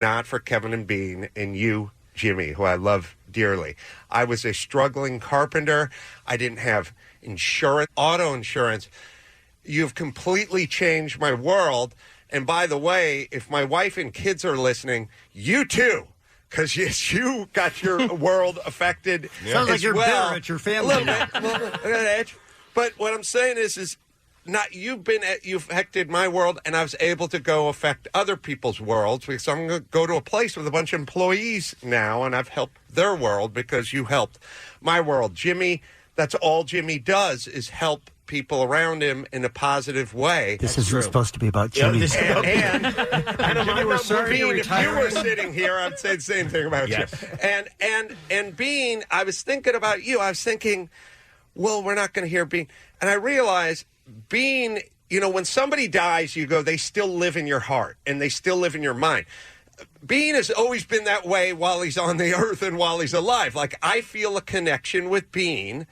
not for Kevin and Bean and you, Jimmy, who I love dearly. I was a struggling carpenter. I didn't have insurance, auto insurance. You've completely changed my world. And by the way, if my wife and kids are listening, you too, because you got your world affected. Sounds like you're bitter at your family. A little bit. But what I'm saying is not you affected my world, and I was able to go affect other people's worlds because I'm going to go to a place with a bunch of employees now, and I've helped their world because you helped my world. Jimmy, that's all Jimmy does is help people around him in a positive way. This isn't supposed to be about Jimmy. And Jimmy, we're sorry Bean, if you were sitting here, I'd say the same thing about you. And Bean, I was thinking about you. I was thinking, well, we're not going to hear Bean. And I realized Bean, when somebody dies, you go, they still live in your heart and they still live in your mind. Bean has always been that way while he's on the earth and while he's alive. Like, I feel a connection with Bean.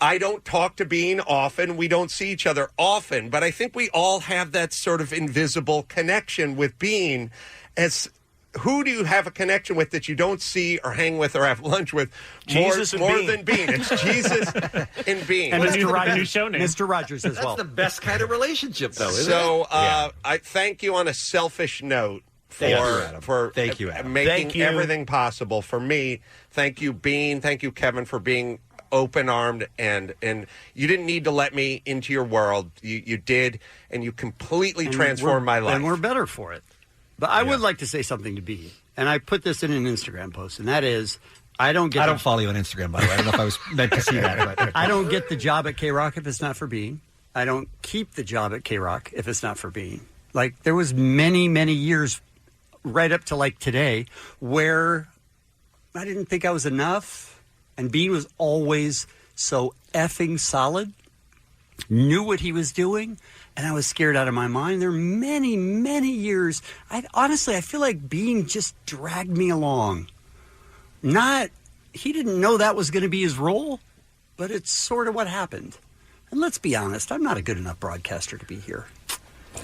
I don't talk to Bean often. We don't see each other often. But I think we all have that sort of invisible connection with Bean. As who do you have a connection with that you don't see or hang with or have lunch with more than Bean? It's Jesus and Bean. And the new show name. Mr. Rogers as well. That's the best kind of relationship, though, isn't it? I thank you on a selfish note for making everything possible for me. Thank you, Bean. Thank you, Kevin, for being open-armed, and you didn't need to let me into your world. You did, and you completely transformed my life. And we're better for it. But I would like to say something to Bean, and I put this in an Instagram post, and that is, I don't follow you on Instagram, by the way. I don't know if I was meant to see that. But I don't get the job at K-Rock if it's not for Bean. I don't keep the job at K-Rock if it's not for Bean. Like, there was many, many years right up to, like, today where I didn't think I was enough. And Bean was always so effing solid, knew what he was doing, and I was scared out of my mind. There were many, many years. Honestly, I feel like Bean just dragged me along. He didn't know that was going to be his role, but it's sort of what happened. And let's be honest, I'm not a good enough broadcaster to be here.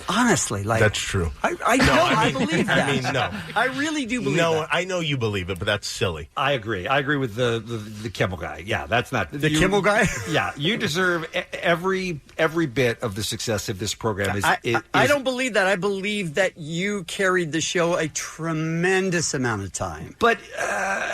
Honestly, that's true. I believe that. I mean, no. I really do believe that. No, I know you believe it, but that's silly. I agree. I agree with the Kimmel guy. Yeah, that's not... The Kimmel guy? Yeah, you deserve every bit of the success of this program. I don't believe that. I believe that you carried the show a tremendous amount of time. But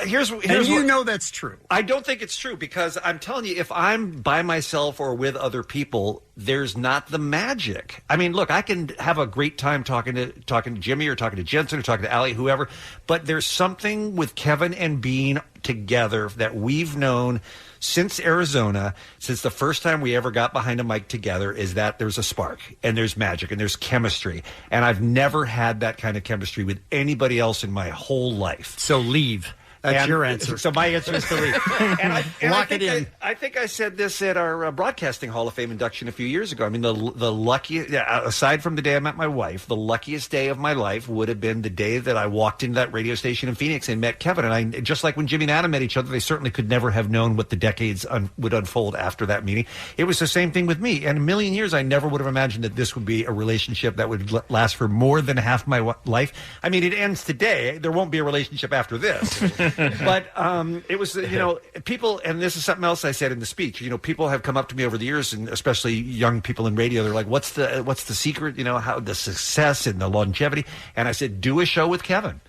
here's and you know that's true. I don't think it's true because I'm telling you, if I'm by myself or with other people, there's not the magic. I mean, look, I can have a great time talking to Jimmy or talking to Jensen or talking to Allie, whoever, but there's something with Kevin and Bean together that we've known since Arizona, since the first time we ever got behind a mic together, is that there's a spark and there's magic and there's chemistry. And I've never had that kind of chemistry with anybody else in my whole life. So leave. That's your answer. So my answer is to leave. Lock it in. I think I said this at our Broadcasting Hall of Fame induction a few years ago. I mean, the luckiest, aside from the day I met my wife, the luckiest day of my life would have been the day that I walked into that radio station in Phoenix and met Kevin. And just like when Jimmy and Adam met each other, they certainly could never have known what the decades would unfold after that meeting. It was the same thing with me. And a million years, I never would have imagined that this would be a relationship that would last for more than half my life. I mean, it ends today. There won't be a relationship after this. But it was, people, and this is something else I said in the speech. People have come up to me over the years, and especially young people in radio. They're like, "What's the secret? How the success and the longevity?" And I said, "Do a show with Kevin."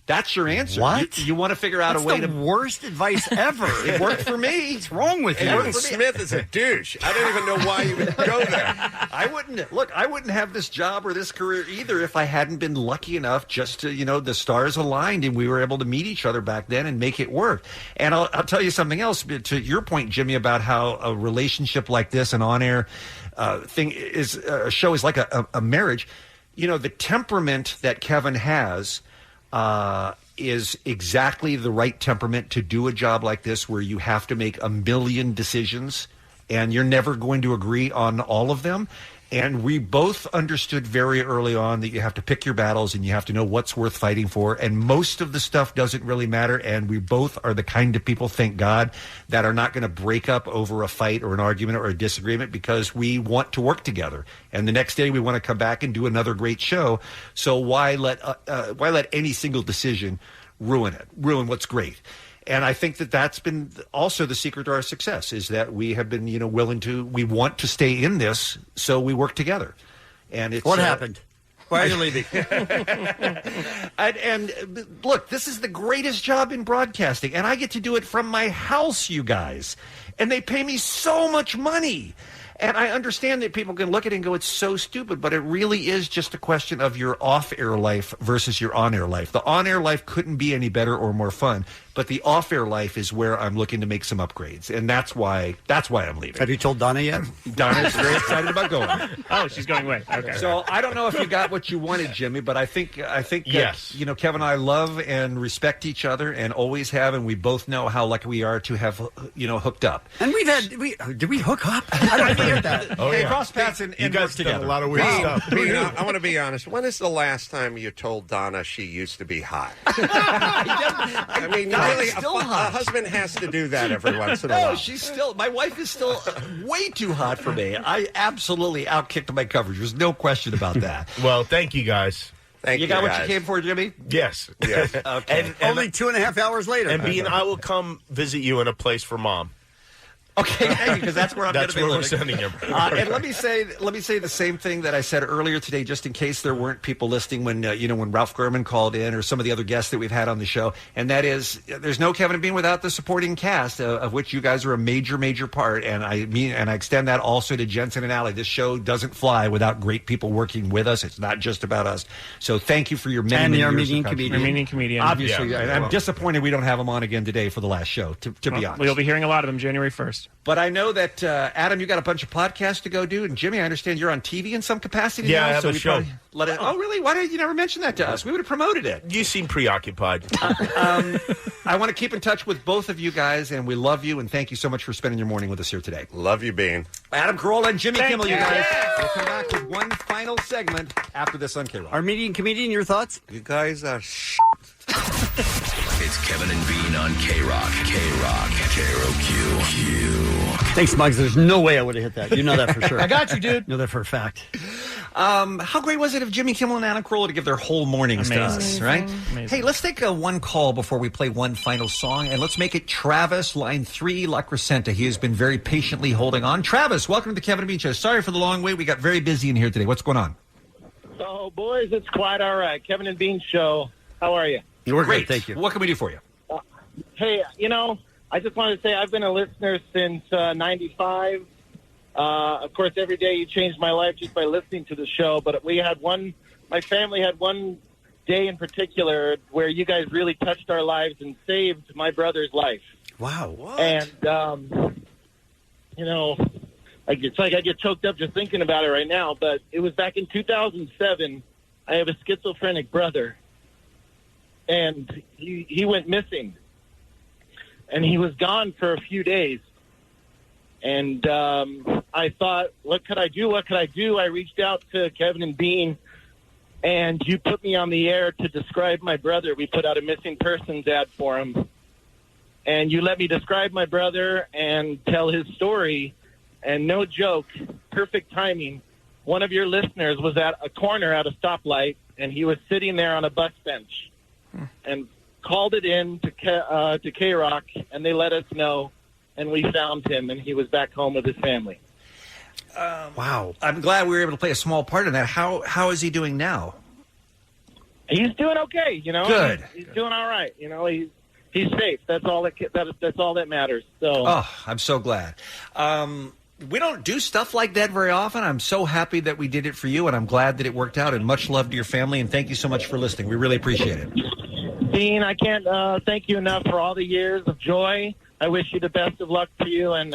That's your answer. What? You want to figure out a way to... That's the worst advice ever. It worked for me. What's wrong with you? Adam Smith is a douche. I don't even know why you would go there. I wouldn't have this job or this career either if I hadn't been lucky enough just to, the stars aligned and we were able to meet each other back then and make it work. And I'll tell you something else, to your point, Jimmy, about how a relationship like this, an on-air thing, is a show is like a marriage. The temperament that Kevin has... is exactly the right temperament to do a job like this where you have to make a million decisions and you're never going to agree on all of them. And we both understood very early on that you have to pick your battles and you have to know what's worth fighting for. And most of the stuff doesn't really matter. And we both are the kind of people, thank God, that are not going to break up over a fight or an argument or a disagreement because we want to work together. And the next day we want to come back and do another great show. So why let any single decision ruin what's great? And I think that that's been also the secret to our success is that we have been, we want to stay in this, so we work together. And it's what happened? Why are you leaving? and look, this is the greatest job in broadcasting, and I get to do it from my house, you guys. And they pay me so much money. And I understand that people can look at it and go, it's so stupid, but it really is just a question of your off-air life versus your on-air life. The on-air life couldn't be any better or more fun, but the off-air life is where I'm looking to make some upgrades, and that's why I'm leaving. Have you told Donna yet? Donna's very excited about going. Oh, she's going away. Okay. So I don't know if you got what you wanted, Jimmy, but I think yes. That, Kevin and I love and respect each other and always have, and we both know how lucky we are to have, hooked up. And did we hook up? I don't hear that. Oh, yeah. Cross paths and you guys work did together. a lot of weird stuff. I want to be honest. When is the last time you told Donna she used to be hot? I mean, really, a husband has to do that every once in a while. No, my wife is still way too hot for me. I absolutely outkicked my coverage. There's no question about that. Well, thank you guys. Thank you got guys. what you came for, Jimmy? Yes. Yes. Okay. And Only 2.5 hours later. And Bean, I will come visit you in a place for Mom. Okay, because that's where I'm going to be where we're living. sending him. And let me say the same thing that I said earlier today, just in case there weren't people listening when when Ralph Gurman called in or some of the other guests that we've had on the show, and that is there's no Kevin and Bean without the supporting cast of which you guys are a major part, and I extend that also to Jensen and Allie. This show doesn't fly without great people working with us. It's not just about us. So thank you for your many years Armenian of comedian. Armenian comedian. Obviously, Yeah. I'm disappointed we don't have him on again today for the last show. To be honest, We'll be hearing a lot of him January 1st. but I know that Adam, you got a bunch of podcasts to go do, and Jimmy, I understand you're on TV in some capacity. Yeah, now, I have so a we show. probably let it. Oh, really? Why did you never mention that to us? We would have promoted it. You seem preoccupied. I want to keep in touch with both of you guys, and we love you, and thank you so much for spending your morning with us here today. Love you, Bean. Adam Carolla and Jimmy Kimmel, you you. guys. Yes. We'll come back with one final segment after this on K-Rock. Armenian comedian, your thoughts? You guys are It's Kevin and Bean on K-Rock. K-Rock. K-R-O-Q. Thanks, Muggs. There's no way I would have hit that. You know that for sure. I got you, dude. Know that for a fact. How great was it of Jimmy Kimmel and Adam Carolla to give their whole mornings to us, right? Amazing. Hey, let's take one call before we play one final song, and let's make it Travis, line 3, La Crescenta. He has been very patiently holding on. Travis, welcome to the Kevin and Bean Show. Sorry for the long wait. We got very busy in here today. What's going on? Oh, boys, it's quite all right. Kevin and Bean Show. How are you? We're Great. great. Thank you. What can we do for you? Hey, I just wanted to say I've been a listener since 95. Of course, every day you changed my life just by listening to the show. But my family had one day in particular where you guys really touched our lives and saved my brother's life. Wow. What? And, it's like I get choked up just thinking about it right now. But it was back in 2007. I have a schizophrenic brother. And he went missing. And he was gone for a few days. And I thought, what could I do? I reached out to Kevin and Bean, and you put me on the air to describe my brother. We put out a missing persons ad for him. And you let me describe my brother and tell his story. And no joke, perfect timing. One of your listeners was at a corner at a stoplight, and he was sitting there on a bus bench. And called it in to K-Rock, and they let us know, and we found him, and he was back home with his family. Wow. I'm glad we were able to play a small part in that. How is he doing now? He's doing okay, Good. He's doing all right. He's safe. That's all that matters. So. Oh, I'm so glad. We don't do stuff like that very often. I'm so happy that we did it for you, and I'm glad that it worked out, and much love to your family, and thank you so much for listening. We really appreciate it. Dean, I can't thank you enough for all the years of joy. I wish you the best of luck to you, and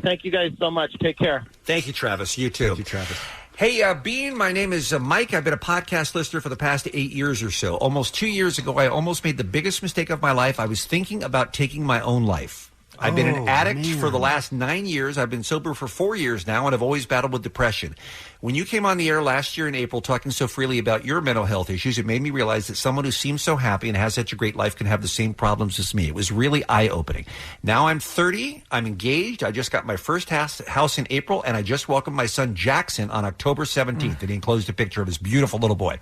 thank you guys so much. Take care. Thank you, Travis. You too. Thank you, Travis. Hey, Bean, my name is Mike. I've been a podcast listener for the past 8 years or so. Almost 2 years ago, I almost made the biggest mistake of my life. I was thinking about taking my own life. I've been an addict for the last 9 years. I've been sober for 4 years now, and I've always battled with depression. When you came on the air last year in April talking so freely about your mental health issues, it made me realize that someone who seems so happy and has such a great life can have the same problems as me. It was really eye-opening. Now I'm 30. I'm engaged. I just got my first house in April, and I just welcomed my son Jackson on October 17th, and he enclosed a picture of his beautiful little boy.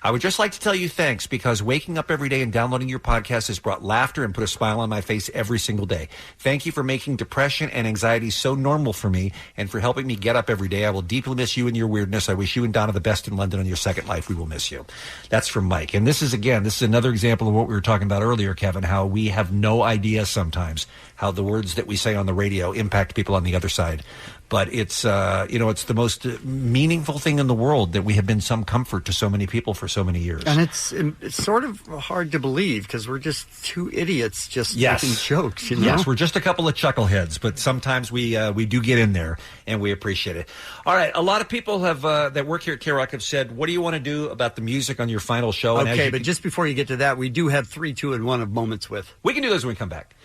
I would just like to tell you thanks, because waking up every day and downloading your podcast has brought laughter and put a smile on my face every single day. Thank you for making depression and anxiety so normal for me, and for helping me get up every day. I will deeply miss you and your weirdness. I wish you and Donna the best in London on your second life. We will miss you. That's from Mike. And this is another example of what we were talking about earlier, Kevin, how we have no idea sometimes how the words that we say on the radio impact people on the other side. But it's, it's the most meaningful thing in the world that we have been some comfort to so many people for so many years. And it's sort of hard to believe, because we're just two idiots just making jokes. Yes, we're just a couple of chuckleheads, but sometimes we do get in there, and we appreciate it. All right, a lot of people have that work here at K-Rock have said, what do you want to do about the music on your final show? Okay, but just before you get to that, we do have 3, 2, and 1 of Moments With. We can do those when we come back.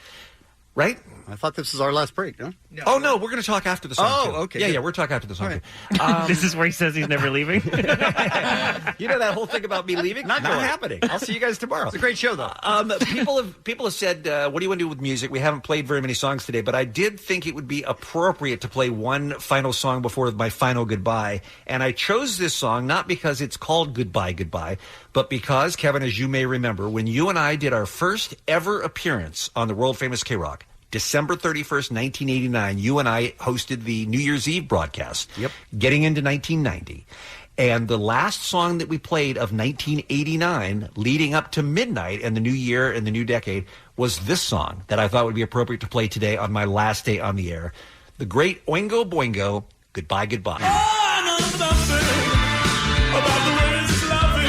Right? I thought this was our last break, no? Oh, no, we're going to talk after the song, too. Okay. Yeah, we're talking after the song, too. This is where he says he's never leaving? You know that whole thing about me leaving? Not happening. I'll see you guys tomorrow. It's a great show, though. People have said, what do you want to do with music? We haven't played very many songs today, but I did think it would be appropriate to play one final song before my final goodbye. And I chose this song not because it's called Goodbye, Goodbye, but because, Kevin, as you may remember, when you and I did our first ever appearance on the world-famous K-Rock, December 31st, 1989, you and I hosted the New Year's Eve broadcast, getting into 1990. And the last song that we played of 1989, leading up to midnight and the new year and the new decade, was this song that I thought would be appropriate to play today on my last day on the air. The great Oingo Boingo, Goodbye, Goodbye. I know something about the way it's loving,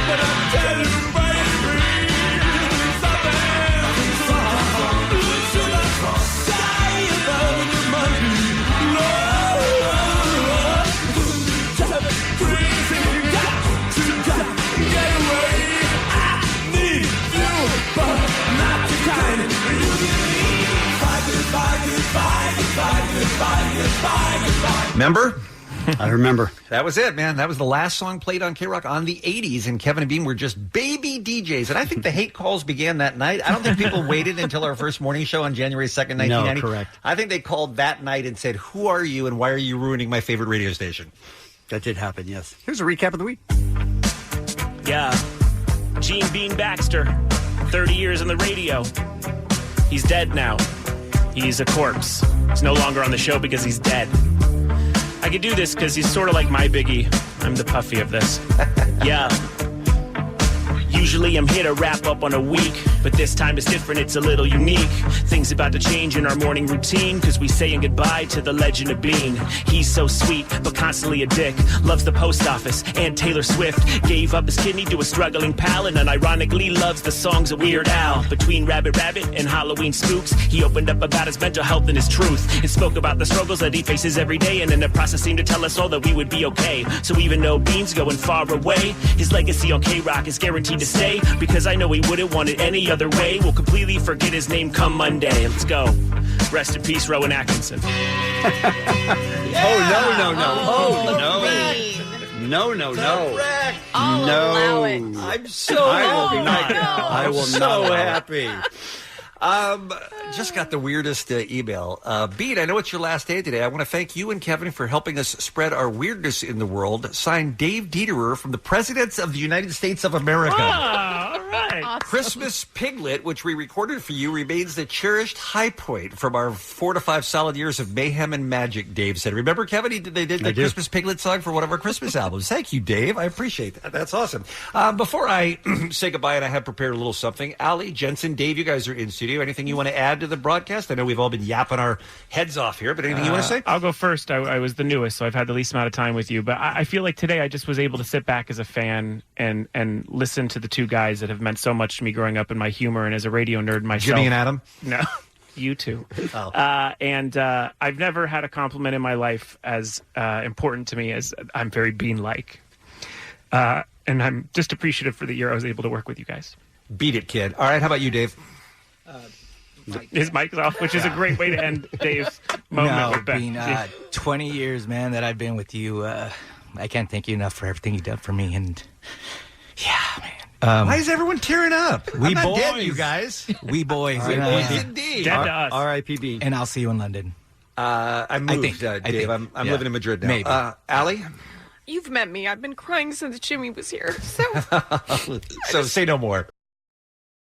but I'll tell you, baby, Remember? I remember. That was it, man. That was the last song played on K-Rock on the 80s, and Kevin and Bean were just baby DJs. And I think the hate calls began that night. I don't think people waited until our first morning show on January 2nd, 1990. No, correct. I think they called that night and said, who are you and why are you ruining my favorite radio station? That did happen, yes. Here's a recap of the week. Yeah. Gene Bean Baxter, 30 years on the radio. He's dead now. He's a corpse. He's no longer on the show because he's dead. I could do this because he's sort of like my Biggie. I'm the Puffy of this. Yeah. Usually I'm here to wrap up on a week, but this time it's different, it's a little unique. Things about to change in our morning routine, cause we saying goodbye to the legend of Bean. He's so sweet, but constantly a dick. Loves the post office and Taylor Swift. Gave up his kidney to a struggling pal, and unironically loves the songs of Weird Al. Between Rabbit Rabbit and Halloween Spooks, he opened up about his mental health and his truth, and spoke about the struggles that he faces every day, and in the process seemed to tell us all that we would be okay. So even though Bean's going far away, his legacy on K-Rock is guaranteed to stay, because I know he wouldn't want it any other way. We'll completely forget his name come Monday. Let's go. Rest in peace, Rowan Atkinson. Oh, no. No. I'll allow it. I'm so happy. I will so not. happy. Just got the weirdest email. Beat, I know it's your last day today. I want to thank you and Kevin for helping us spread our weirdness in the world. Signed, Dave Dieterer from the Presidents of the United States of America. Oh, all right. Awesome. Christmas Piglet, which we recorded for you, remains the cherished high point from our 4 to 5 solid years of mayhem and magic, Dave said. Remember, Kevin, they did the Christmas Piglet song for one of our Christmas albums. Thank you, Dave. I appreciate that. That's awesome. Before I say goodbye, and I have prepared a little something, Allie, Jensen, Dave, you guys are in studio. Anything you want to add to the broadcast? I know we've all been yapping our heads off here, but anything you want to say? I'll go first. I was the newest, so I've had the least amount of time with you. But I feel like today I just was able to sit back as a fan and listen to the two guys that have meant so much to me growing up in my humor and as a radio nerd myself. Jimmy and Adam? No. You too. Oh. And I've never had a compliment in my life as important to me as I'm very Bean-like. And I'm just appreciative for the year I was able to work with you guys. Beat it, kid. All right, how about you, Dave? his mic's off, which is a great way to end Dave's moment with Ben. Bean, 20 years, man, that I've been with you. I can't thank you enough for everything you've done for me. And yeah, man. Why is everyone tearing up? We I'm not boys, dead, you guys. We boys. We boys indeed. Dead to us. R.I.P. Bean. And I'll see you in London. I moved, Dave. I'm living in Madrid now. Maybe. Allie? You've met me. I've been crying since Jimmy was here. So So say no more.